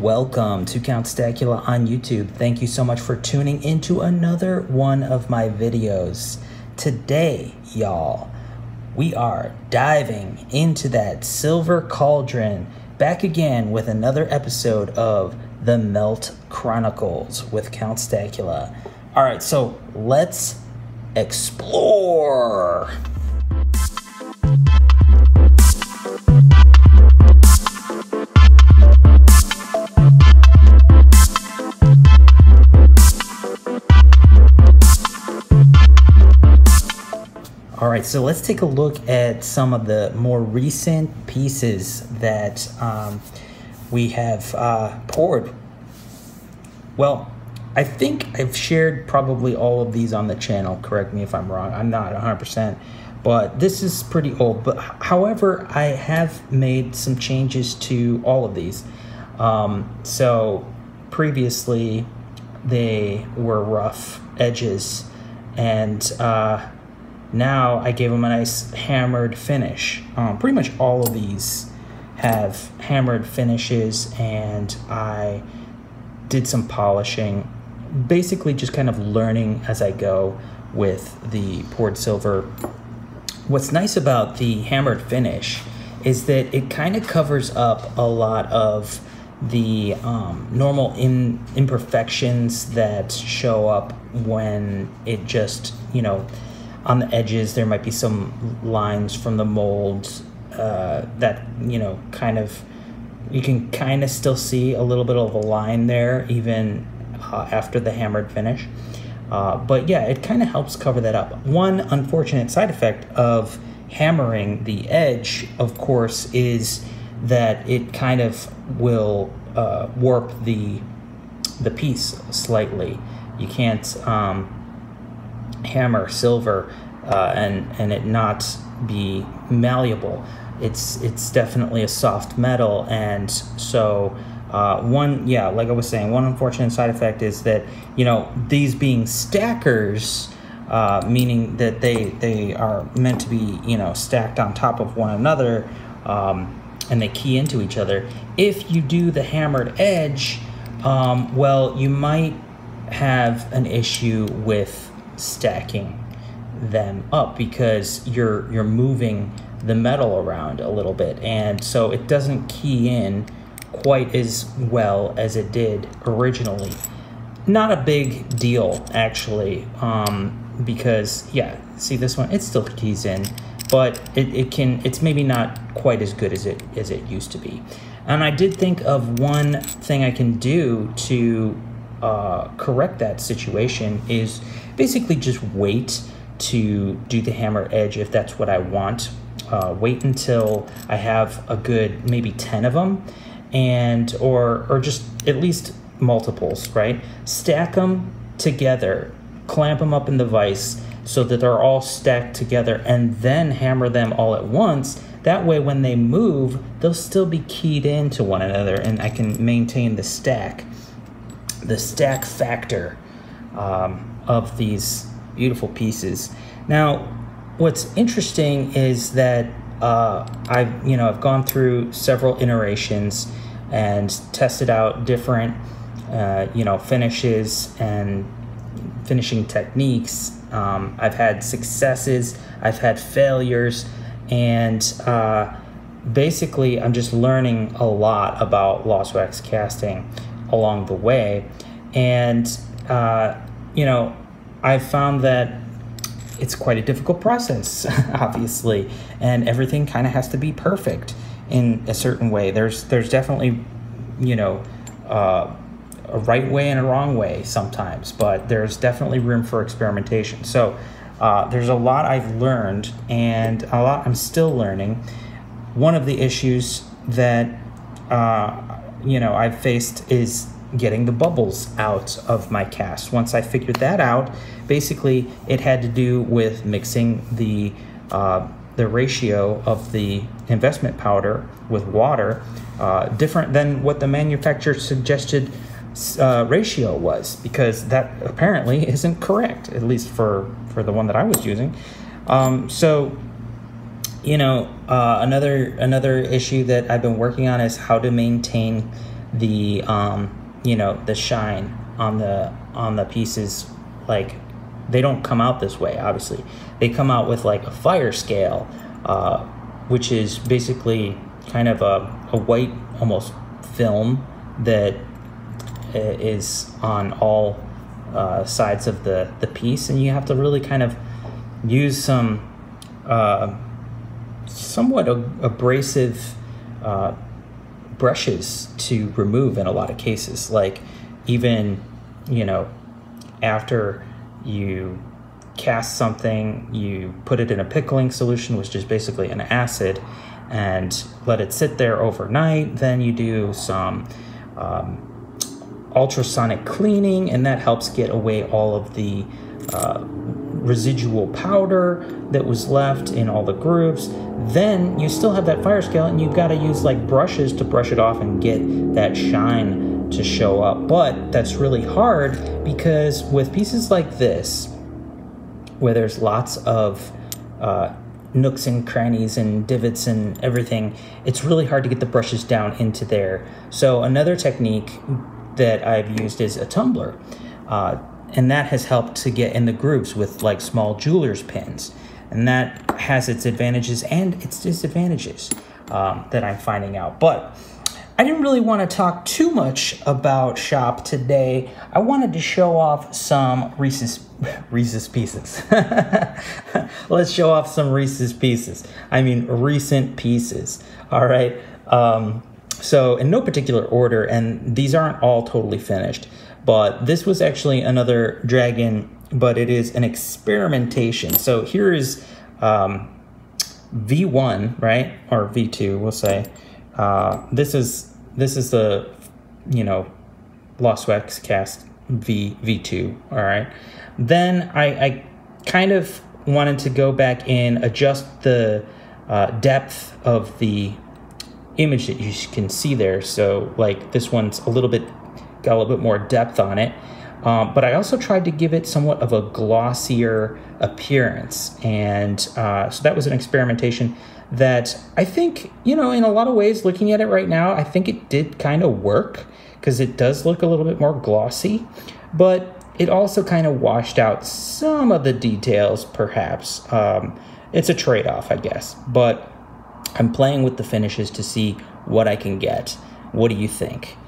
Welcome to Count Stackula on YouTube. Thank you so much for tuning into another one of my videos. Today, y'all, we are diving into that silver cauldron, back again with another episode of the Melt Chronicles with Count Stackula. All right, so let's explore. All right, so let's take a look at some of the more recent pieces that we have poured. Well, I think I've shared probably all of these on the channel. Correct me if I'm wrong. I'm not 100%, but this is pretty old. But however, I have made some changes to all of these. So previously, they were rough edges, and now I gave them a nice hammered finish. Pretty much all of these have hammered finishes, and I did some polishing, basically just kind of learning as I go with the poured silver. What's nice about the hammered finish is that it kind of covers up a lot of the normal imperfections that show up when it just, on the edges there might be some lines from the mold that you can kind of still see a little bit of a line there even after the hammered finish, but yeah, it kind of helps cover that up. One unfortunate side effect of hammering the edge, of course, is that it kind of will warp the piece slightly. You can't hammer silver and it not be malleable. It's definitely a soft metal, and so like I was saying, one unfortunate side effect is that these being stackers, meaning that they are meant to be stacked on top of one another, and they key into each other. If you do the hammered edge, well, you might have an issue with stacking them up because you're moving the metal around a little bit, and so it doesn't key in quite as well as it did originally. Not a big deal actually, because see this one, it still keys in, but it's maybe not quite as good as it used to be. And I did think of one thing I can do to correct that situation is basically just wait to do the hammer edge if that's what I want. Wait until I have a good maybe 10 of them, and or just at least multiples, right? Stack them together, clamp them up in the vise so that they're all stacked together, and then hammer them all at once. That way when they move, they'll still be keyed into one another, and I can maintain the stack factor of these beautiful pieces. Now, what's interesting is that I've gone through several iterations and tested out different finishes and finishing techniques. I've had successes, I've had failures, and basically I'm just learning a lot about lost wax casting along the way. And I've found that it's quite a difficult process, obviously, and everything kind of has to be perfect in a certain way. There's definitely, a right way and a wrong way sometimes, but there's definitely room for experimentation. So there's a lot I've learned, and a lot I'm still learning. One of the issues that I've faced is getting the bubbles out of my cast. Once I figured that out, basically it had to do with mixing the ratio of the investment powder with water, different than what the manufacturer suggested ratio was, because that apparently isn't correct, at least for the one that I was using. Another issue that I've been working on is how to maintain the you know, the shine on the pieces, like they don't come out this way. Obviously, they come out with like a fire scale, which is basically kind of a white almost film that is on all sides of the piece, and you have to really kind of use some somewhat abrasive brushes to remove in a lot of cases. Like even, you know, after you cast something, you put it in a pickling solution, which is basically an acid, and let it sit there overnight. Then you do some ultrasonic cleaning, and that helps get away all of the residual powder that was left in all the grooves. Then you still have that fire scale, and you've got to use like brushes to brush it off and get that shine to show up. But that's really hard because with pieces like this, where there's lots of nooks and crannies and divots and everything, it's really hard to get the brushes down into there. So another technique that I've used is a tumbler, and that has helped to get in the grooves with like small jeweler's pins, and that has its advantages and its disadvantages that I'm finding out. But I didn't really want to talk too much about shop today. I wanted to show off some Reese's Pieces. Let's show off some Reese's Pieces. I mean, recent pieces. All right. So in no particular order, and these aren't all totally finished, but this was actually another dragon, but it is an experimentation. So here is V1, right? Or V2, we'll say. This is the, you know, Lost Wax cast V2, all right? Then I kind of wanted to go back and adjust the depth of the image that you can see there. So like this one's got a little bit more depth on it. But I also tried to give it somewhat of a glossier appearance. And so that was an experimentation that I think, you know, in a lot of ways, looking at it right now, I think it did kind of work because it does look a little bit more glossy, but it also kind of washed out some of the details, perhaps. It's a trade-off, I guess, but I'm playing with the finishes to see what I can get. What do you think?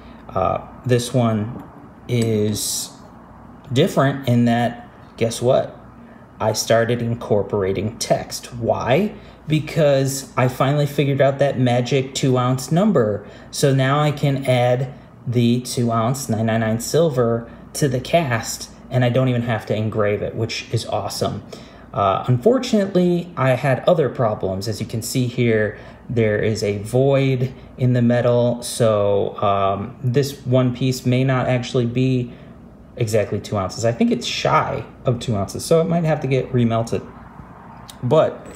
This one is different in that, guess what? I started incorporating text. Why? Because I finally figured out that magic 2-ounce number. So now I can add the 2-ounce 999 silver to the cast, and I don't even have to engrave it, which is awesome. Unfortunately, I had other problems. As you can see here, there is a void in the metal, so this one piece may not actually be exactly 2 ounces. I think it's shy of 2 ounces, so it might have to get remelted. But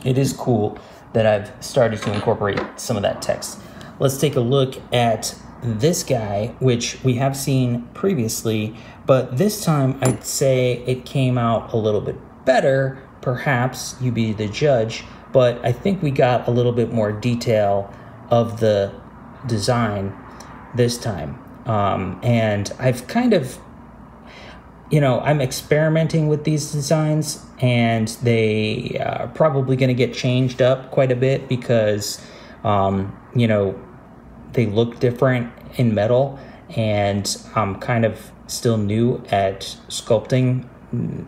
it is cool that I've started to incorporate some of that text. Let's take a look at this guy, which we have seen previously, but this time I'd say it came out a little bit better. Perhaps you be the judge, but I think we got a little bit more detail of the design this time. And I've kind of, you know, I'm experimenting with these designs, and they are probably going to get changed up quite a bit because, you know, they look different in metal, and I'm kind of still new at sculpting,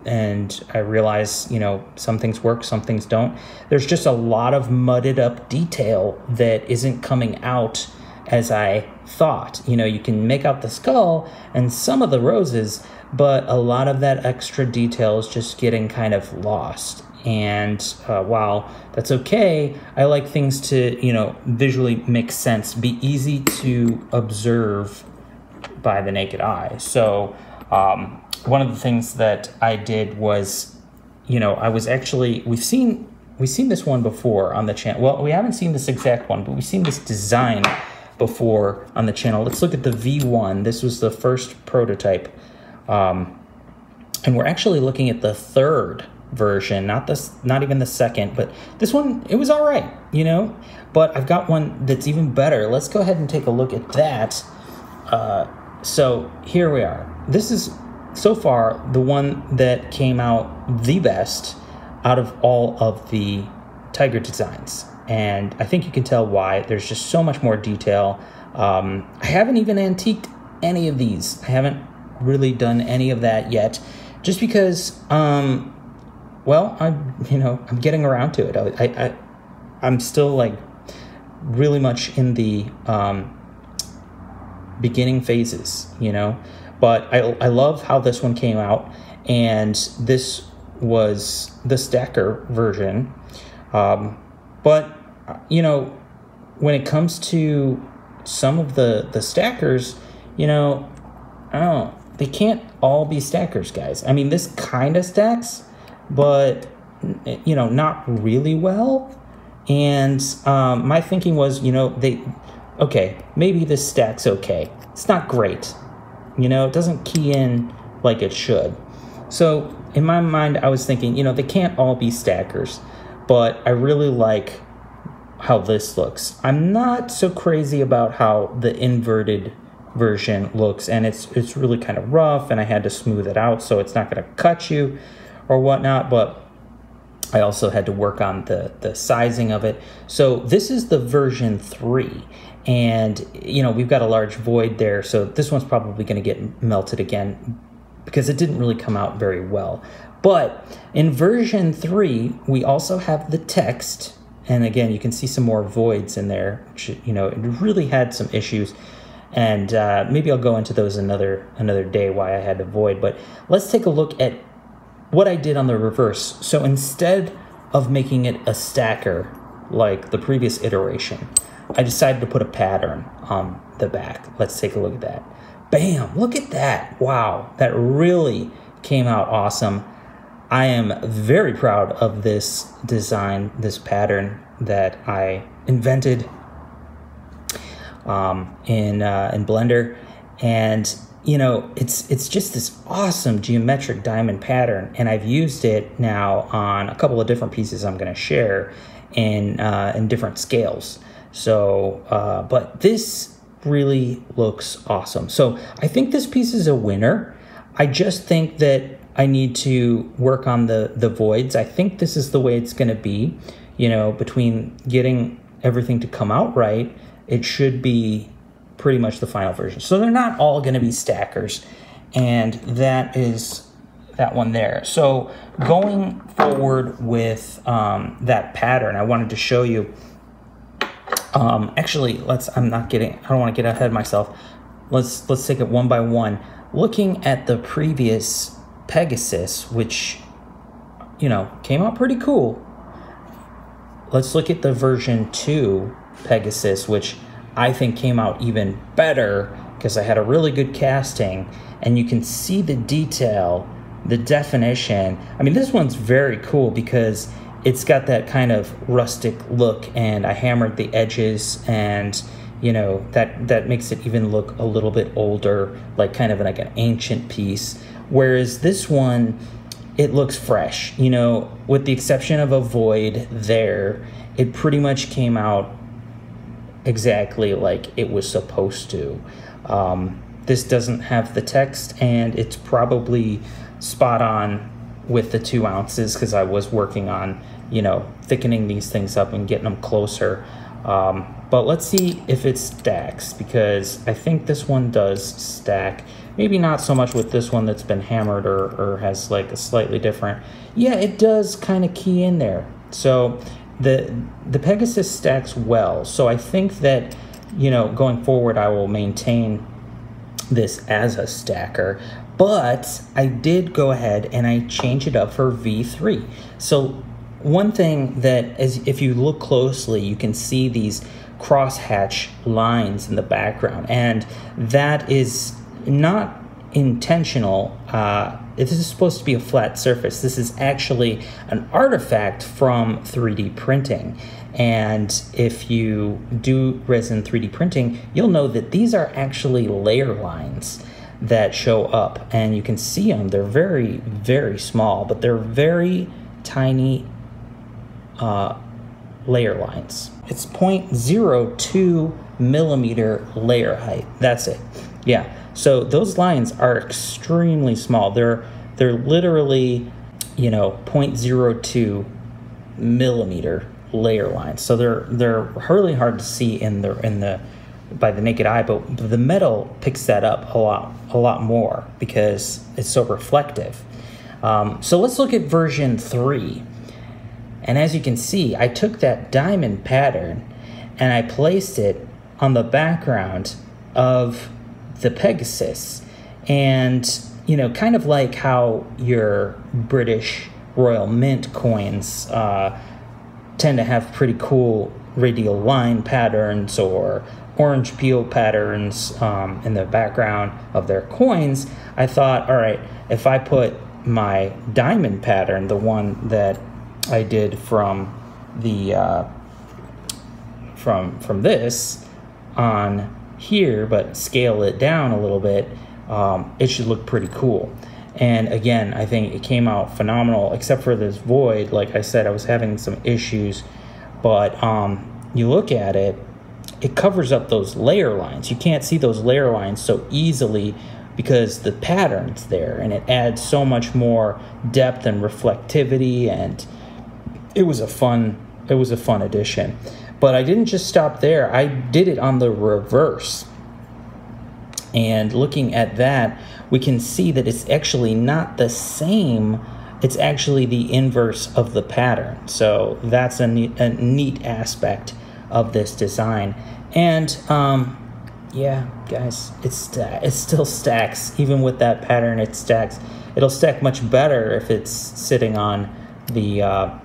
and I realize, you know, some things work, some things don't. There's just a lot of mudded up detail that isn't coming out as I thought. You know, you can make out the skull and some of the roses, but a lot of that extra detail is just getting kind of lost. And while that's okay, I like things to, you know, visually make sense, be easy to observe by the naked eye. So one of the things that I did was, you know, I was actually, we've seen this one before on the channel. Well, we haven't seen this exact one, but we've seen this design before on the channel. Let's look at the V1. This was the first prototype. And we're actually looking at the third version, not even the second, but this one, it was all right, you know. But I've got one that's even better. Let's go ahead and take a look at that. So here we are. This is so far the one that came out the best out of all of the Tiger designs, and I think you can tell why. There's just so much more detail. I haven't even antiqued any of these. I haven't really done any of that yet, just because well, I'm getting around to it. I'm still like really much in the beginning phases, you know. But I love how this one came out, and this was the stacker version. But you know, when it comes to some of the stackers, you know, they can't all be stackers, guys. I mean, this kind of stacks, but you know, not really well. And my thinking was, you know, okay, maybe this stack's okay. It's not great, you know, it doesn't key in like it should. So in my mind, I was thinking, you know, they can't all be stackers, but I really like how this looks. I'm not so crazy about how the inverted version looks, and it's really kind of rough, and I had to smooth it out so it's not going to cut you or whatnot, but I also had to work on the sizing of it. So this is the version 3, and you know, we've got a large void there, so this one's probably going to get melted again because it didn't really come out very well. But in version 3, we also have the text, and again, you can see some more voids in there, which, you know, it really had some issues. And maybe I'll go into those another day, why I had to void. But let's take a look at what I did on the reverse. So instead of making it a stacker like the previous iteration, I decided to put a pattern on the back. Let's take a look at that. Bam, look at that. Wow, that really came out awesome. I am very proud of this design, this pattern that I invented in Blender. And you know, it's just this awesome geometric diamond pattern, and I've used it now on a couple of different pieces I'm going to share in different scales. So but this really looks awesome. So I think this piece is a winner. I just think that I need to work on the voids. I think this is the way it's going to be, you know, between getting everything to come out right. It should be pretty much the final version. So they're not all going to be stackers, and that is that one there. So going forward with that pattern, I wanted to show you. Actually, I don't want to get ahead of myself. Let's take it one by one. Looking at the previous Pegasus, which, you know, came out pretty cool. Let's look at the version 2 Pegasus, which I think came out even better because I had a really good casting, and you can see the detail, the definition. I mean, this one's very cool because it's got that kind of rustic look, and I hammered the edges, and you know, that makes it even look a little bit older, like kind of like an ancient piece. Whereas this one, it looks fresh, you know, with the exception of a void there. It pretty much came out exactly like it was supposed to. This doesn't have the text, and it's probably spot on with the 2 ounces because I was working on, you know, thickening these things up and getting them closer. But let's see if it stacks, because I think this one does stack. Maybe not so much with this one that's been hammered or has like a slightly different. Yeah, it does kind of key in there. So the Pegasus stacks well. So I think that, you know, going forward, I will maintain this as a stacker. But I did go ahead and I changed it up for V3. So one thing that is, if you look closely, you can see these crosshatch lines in the background, and that is not intentional. This is supposed to be a flat surface. This is actually an artifact from 3D printing. And if you do resin 3D printing, you'll know that these are actually layer lines that show up, and you can see them. They're very, very small, but they're very tiny layer lines. It's 0.02 millimeter layer height. That's it. Yeah. So those lines are extremely small. They're literally, 0.02 millimeter layer lines. So they're really hard to see by the naked eye, but the metal picks that up a lot more because it's so reflective. So let's look at version 3. And as you can see, I took that diamond pattern and I placed it on the background of the Pegasus. And, kind of like how your British Royal Mint coins tend to have pretty cool radial line patterns or orange peel patterns in the background of their coins, I thought, all right, if I put my diamond pattern, the one that I did from the from this on here, but scale it down a little bit, it should look pretty cool. And again, I think it came out phenomenal, except for this void. Like I said, I was having some issues, but you look at it, it covers up those layer lines. You can't see those layer lines so easily because the pattern's there, and it adds so much more depth and reflectivity, and it was a fun addition. But I didn't just stop there. I did it on the reverse. And looking at that, we can see that it's actually not the same. It's actually the inverse of the pattern. So that's a neat aspect of this design. And yeah, guys, it still stacks. Even with that pattern, it stacks. It'll stack much better if it's sitting on the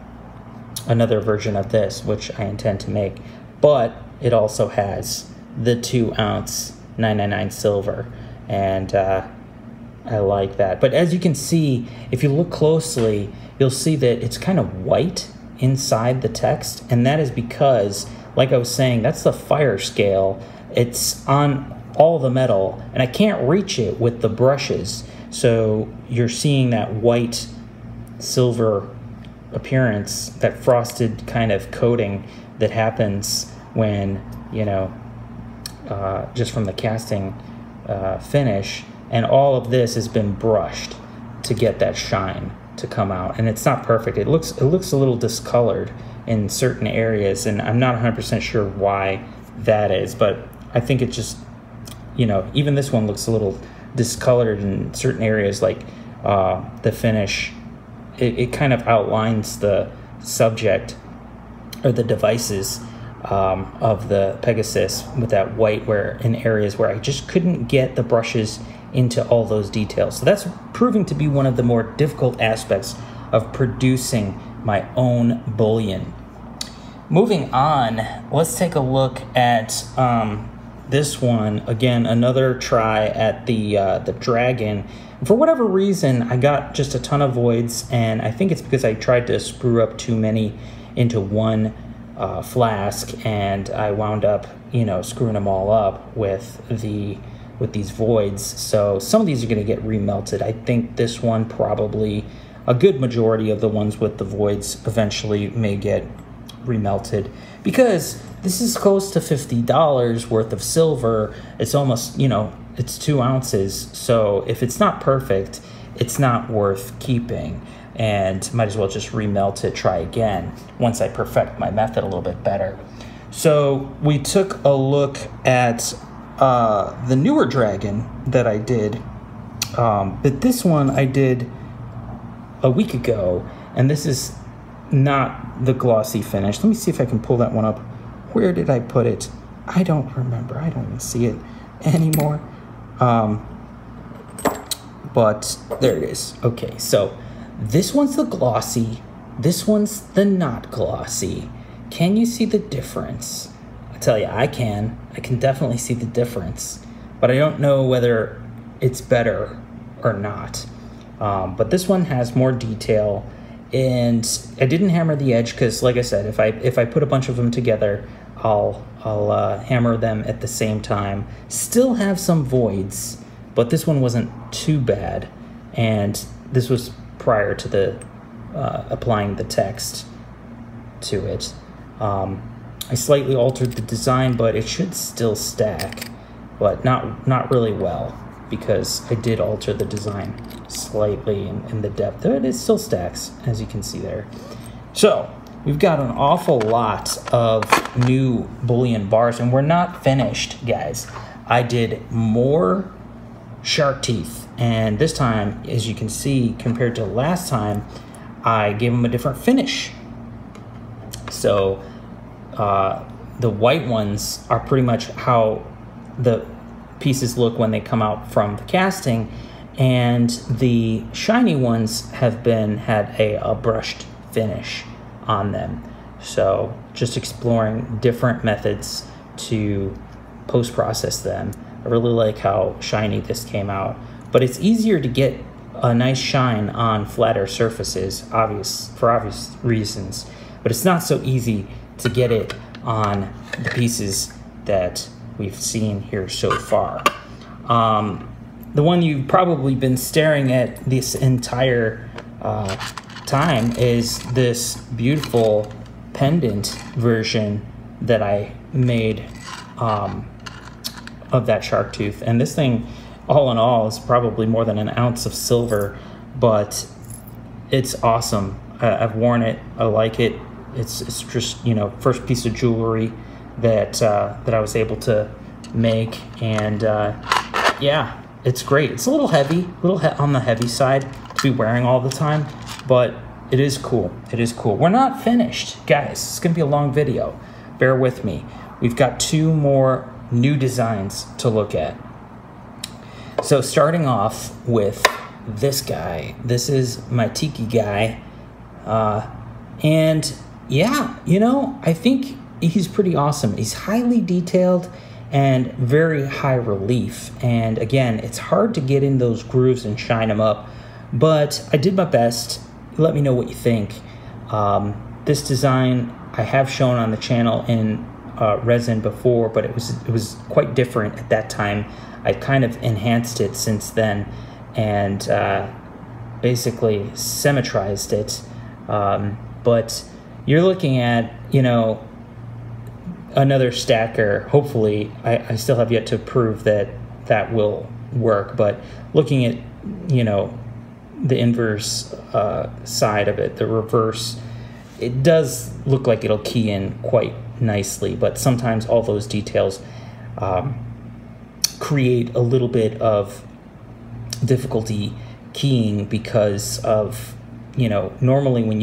another version of this, which I intend to make. But it also has the 2-ounce 999 silver, and I like that. But as you can see, if you look closely, you'll see that it's kind of white inside the text, and that is because, like I was saying, that's the fire scale. It's on all the metal, and I can't reach it with the brushes, so you're seeing that white silver appearance, that frosted kind of coating that happens when, just from the casting finish, and all of this has been brushed to get that shine to come out. And it's not perfect. It looks a little discolored in certain areas, and I'm not 100% sure why that is, but I think it just, even this one looks a little discolored in certain areas, like the finish. It kind of outlines the subject or the devices of the Pegasus with that white, where in areas where I just couldn't get the brushes into all those details. So that's proving to be one of the more difficult aspects of producing my own bullion. Moving on, let's take a look at this one. Again, another try at the dragon. For whatever reason, I got just a ton of voids, and I think it's because I tried to sprue up too many into one flask, and I wound up, screwing them all up with these voids. So some of these are going to get remelted. I think this one, probably a good majority of the ones with the voids, eventually may get remelted, because this is close to $50 worth of silver. It's almost, it's 2 ounces. So if it's not perfect, it's not worth keeping, and might as well just remelt it, try again once I perfect my method a little bit better. So we took a look at the newer dragon that I did, but this one I did a week ago, and this is not the glossy finish. Let me see if I can pull that one up. Where did I put it? I don't remember. I don't even see it anymore. But there it is. Okay, so this one's the glossy, this one's the not glossy. Can you see the difference? I tell you, I can definitely see the difference, but I don't know whether it's better or not. But this one has more detail, and I didn't hammer the edge because, like I said, if I put a bunch of them together, I'll hammer them at the same time. Still have some voids, but this one wasn't too bad, and this was prior to the applying the text to it. I slightly altered the design, but it should still stack, but not really well, because I did alter the design slightly in the depth. It still stacks, as you can see there. So we've got an awful lot of new bullion bars, and we're not finished, guys. I did more shark teeth, and this time, as you can see, compared to last time, I gave them a different finish. So the white ones are pretty much how the pieces look when they come out from the casting, and the shiny ones have had a brushed finish on them. So just exploring different methods to post-process them. I really like how shiny this came out, but it's easier to get a nice shine on flatter surfaces, for obvious reasons, but it's not so easy to get it on the pieces that we've seen here so far. The one you've probably been staring at this entire time is this beautiful pendant version that I made of that shark tooth. And this thing, all in all, is probably more than an ounce of silver, but it's awesome. I've worn it. I like it. It's just, you know, first piece of jewelry that I was able to make, and yeah, it's great. It's a little heavy, on the heavy side to be wearing all the time, but it is cool. It is cool. We're not finished, guys. It's gonna be a long video. Bear with me. We've got 2 more new designs to look at. So starting off with this guy. This is my tiki guy, and yeah, you know, I think he's pretty awesome. He's highly detailed and very high relief. And again, it's hard to get in those grooves and shine them up, but I did my best. Let me know what you think. This design I have shown on the channel in resin before, but it was quite different at that time. I kind of enhanced it since then, and basically symmetrized it. But you're looking at, you know, another stacker. Hopefully, I still have yet to prove that will work, but looking at, you know, the inverse side of it, the reverse, it does look like it'll key in quite nicely, but sometimes all those details create a little bit of difficulty keying because of, you know, normally when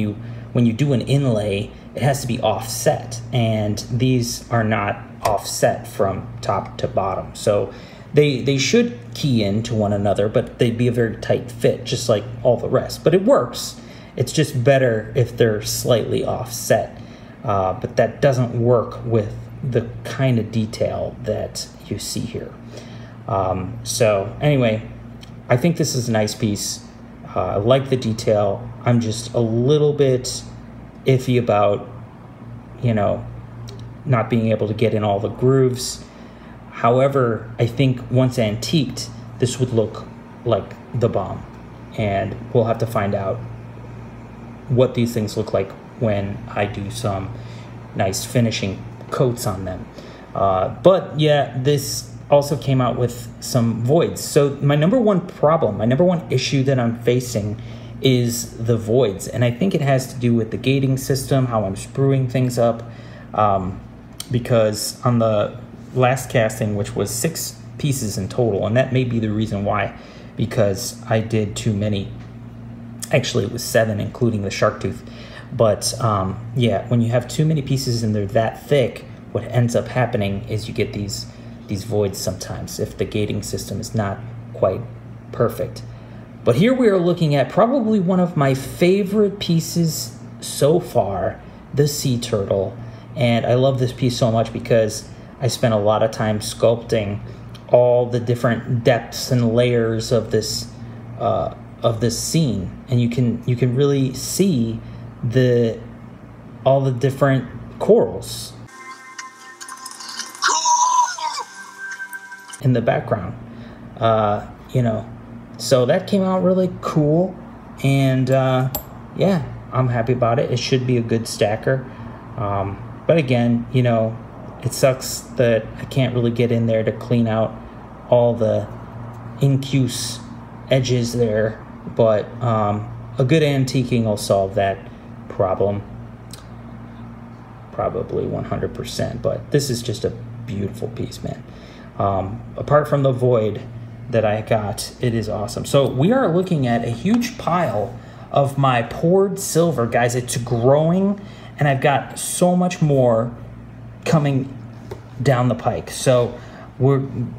you do an inlay, it has to be offset, and these are not offset from top to bottom. So they should key into one another, but they'd be a very tight fit, just like all the rest. But it works. It's just better if they're slightly offset. But that doesn't work with the kind of detail that you see here. So anyway, I think this is a nice piece. I like the detail. I'm just a little bit iffy about, you know, not being able to get in all the grooves. However, I think once antiqued, this would look like the bomb, and we'll have to find out what these things look like when I do some nice finishing coats on them. But yeah, this also came out with some voids. So my number one problem, my number one issue that I'm facing is the voids, and I think it has to do with the gating system, how I'm spruing things up, because on the last casting, which was 6 pieces in total, and that may be the reason why, because I did too many. Actually, it was 7, including the shark tooth. But yeah, when you have too many pieces and they're that thick, what ends up happening is you get these voids sometimes if the gating system is not quite perfect. But here we are looking at probably one of my favorite pieces so far, the sea turtle. And I love this piece so much because I spent a lot of time sculpting all the different depths and layers of this scene, and you can really see all the different corals in the background. You know, so that came out really cool, and yeah, I'm happy about it. It should be a good stacker. But again, you know, it sucks that I can't really get in there to clean out all the incuse edges there. But a good antiquing will solve that problem. Probably 100%. But this is just a beautiful piece, man. Apart from the void that I got, it is awesome. So we are looking at a huge pile of my poured silver, guys. It's growing, and I've got so much more coming down the pike. So we're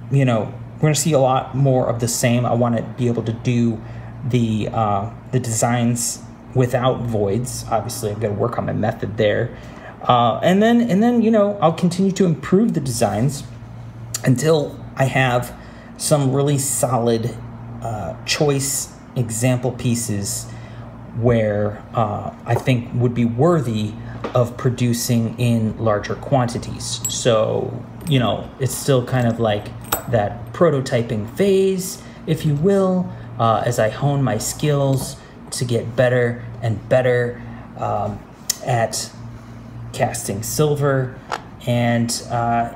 gonna see a lot more of the same. I want to be able to do the designs without voids. Obviously, I've got to work on my method there, and then you know, I'll continue to improve the designs until I have some really solid choice example pieces where I think would be worthy of producing in larger quantities. So, you know, it's still kind of like that prototyping phase, if you will, as I hone my skills to get better and better at casting silver. And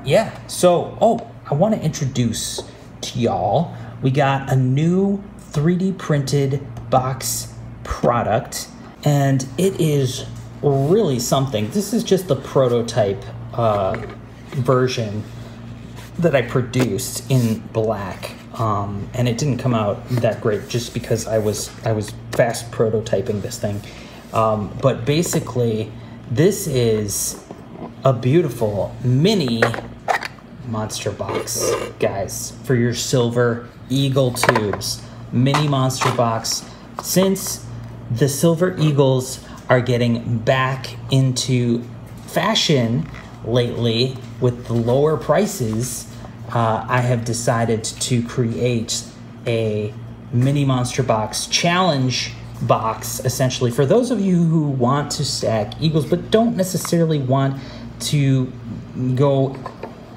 yeah, so, I want to introduce to y'all, we got a new 3D printed box product, and it is really something. This is just the prototype version that I produced in black, and it didn't come out that great just because I was fast prototyping this thing. But basically, this is a beautiful mini monster box, guys, for your silver eagle tubes. Mini monster box. Since the silver eagles are getting back into fashion lately with the lower prices, I have decided to create a mini monster box challenge box, essentially, for those of you who want to stack eagles but don't necessarily want to go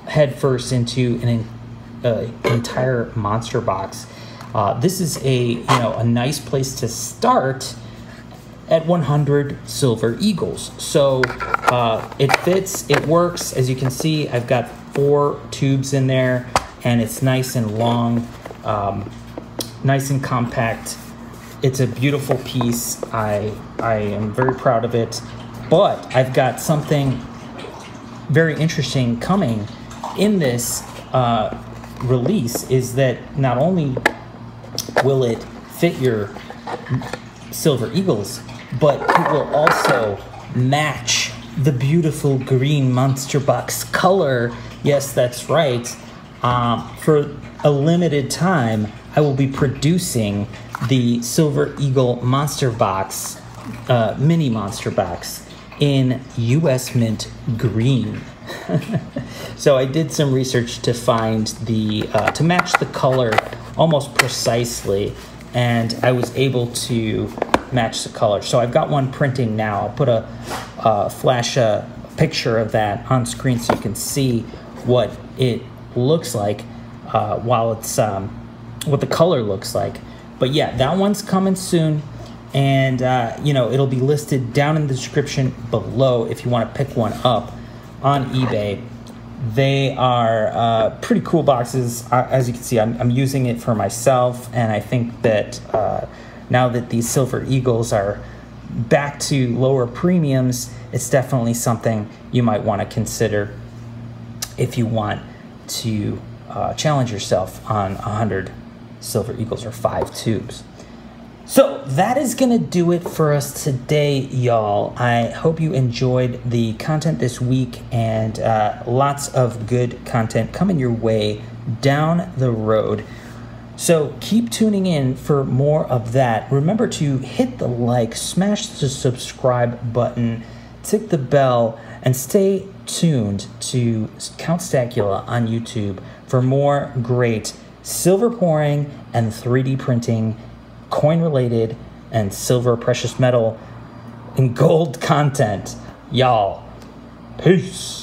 headfirst into an entire monster box. This is a nice place to start at 100 silver eagles. So it fits, it works. As you can see, I've got 4 tubes in there, and it's nice and long, nice and compact. It's a beautiful piece. I am very proud of it. But I've got something very interesting coming in this release, is that not only will it fit your silver eagles, but it will also match the beautiful green monster box color. Yes, that's right. For a limited time, I will be producing the Silver Eagle monster box, mini monster box, in US Mint green. So I did some research to find to match the color almost precisely, and I was able to match the color. So I've got one printing now. I'll put a flash picture of that on screen so you can see what it looks like while it's what the color looks like. But yeah, that one's coming soon, and it'll be listed down in the description below if you want to pick one up on eBay. They are pretty cool boxes. As you can see, I'm using it for myself, and I think that now that these Silver Eagles are back to lower premiums, it's definitely something you might want to consider if you want to challenge yourself on 100 Silver Eagles or 5 tubes. So that is going to do it for us today, y'all. I hope you enjoyed the content this week, and lots of good content coming your way down the road. So keep tuning in for more of that. Remember to hit the like, smash the subscribe button, tick the bell, and stay tuned to Count Stackula on YouTube for more great silver pouring and 3D printing, coin-related, and silver, precious metal, and gold content. Y'all, peace.